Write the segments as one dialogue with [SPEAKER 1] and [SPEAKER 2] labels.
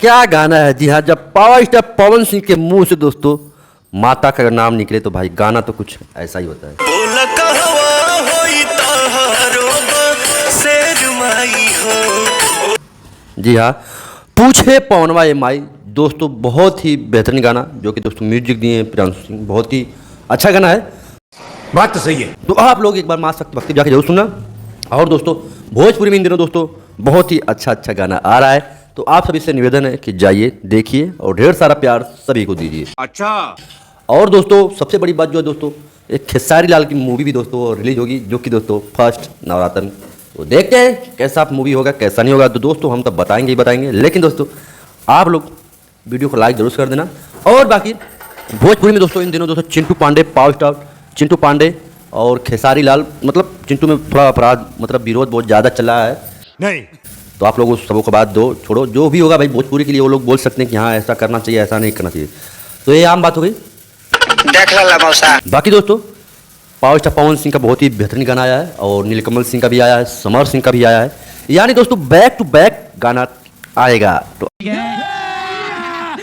[SPEAKER 1] क्या गाना है। जी हाँ, जब पावर स्टार पवन सिंह के मुंह से दोस्तों माता का नाम निकले तो भाई गाना तो कुछ ऐसा ही होता है। जी हाँ, पूछे पवनवा ये माई दोस्तों, बहुत ही बेहतरीन गाना जो कि दोस्तों म्यूजिक दिए हैं प्रियांशु सिंह, बहुत ही अच्छा गाना है।
[SPEAKER 2] बात तो सही है।
[SPEAKER 1] तो आप लोग एक बार माँ शक्ति भक्ति जाके जरूर सुनना। और दोस्तों भोजपुरी में इन दिनों दोस्तों बहुत ही अच्छा गाना आ रहा है, तो आप सभी से निवेदन है कि जाइए देखिए और ढेर सारा प्यार सभी को दीजिए।
[SPEAKER 2] अच्छा।
[SPEAKER 1] और दोस्तों सबसे बड़ी बात जो है दोस्तों, एक खेसारी लाल की मूवी भी दोस्तों रिलीज होगी, जो कि दोस्तों फर्स्ट नवरात्र। तो देखते हैं कैसा मूवी होगा कैसा नहीं होगा, तो दोस्तों हम तब बताएंगे ही बताएंगे। लेकिन दोस्तों आप लोग वीडियो को लाइक जरूर कर देना। और बाकी भोजपुरी में दोस्तों इन दिनों दोस्तों चिंटू पांडे, पावर स्टार चिंटू पांडे और खेसारी लाल, मतलब चिंटू में थोड़ा अपराध मतलब विरोध बहुत ज़्यादा चल रहा है। नहीं तो आप लोग उस सबों को बात दो, छोड़ो, जो भी होगा भाई भोजपुरी के लिए वो लोग बोल सकते हैं कि हाँ ऐसा करना चाहिए ऐसा नहीं करना चाहिए, तो ये आम बात हो गई।
[SPEAKER 3] देख ला मौसा।
[SPEAKER 1] बाकी दोस्तों पावर स्टार पवन सिंह का बहुत ही बेहतरीन गाना आया है और नीलकमल सिंह का भी आया है, समर सिंह का भी आया है, यानी दोस्तों बैक टू बैक गाना आएगा। तो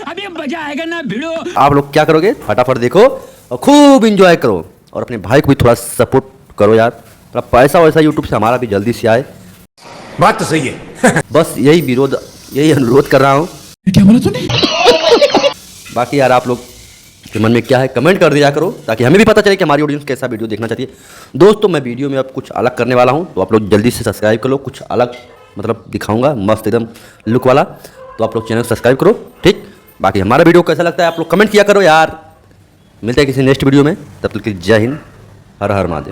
[SPEAKER 4] अभी मजा आएगा ना भिड़ो।
[SPEAKER 1] आप लोग क्या करोगे, फटाफट देखो और खूब इंजॉय करो और अपने भाई को भी थोड़ा सपोर्ट करो यार, थोड़ा पैसा वैसा यूट्यूब से हमारा भी जल्दी से आए।
[SPEAKER 2] बात तो सही है।
[SPEAKER 1] बस यही अनुरोध कर रहा हूँ।
[SPEAKER 4] क्या बोला तूने?
[SPEAKER 1] बाकी यार आप लोग के मन में क्या है कमेंट कर दिया करो, ताकि हमें भी पता चले कि हमारी ऑडियंस कैसा वीडियो देखना चाहती है। दोस्तों मैं वीडियो में अब कुछ अलग करने वाला हूँ, तो आप लोग जल्दी से सब्सक्राइब कर लो, कुछ अलग मतलब दिखाऊंगा मस्त एकदम लुक वाला, तो आप लोग चैनल सब्सक्राइब करो ठीक। बाकी हमारा वीडियो कैसा लगता है आप लोग कमेंट किया करो यार। मिलते हैं किसी नेक्स्ट वीडियो में, तब तक के जय हिंद, हर हर महादेव।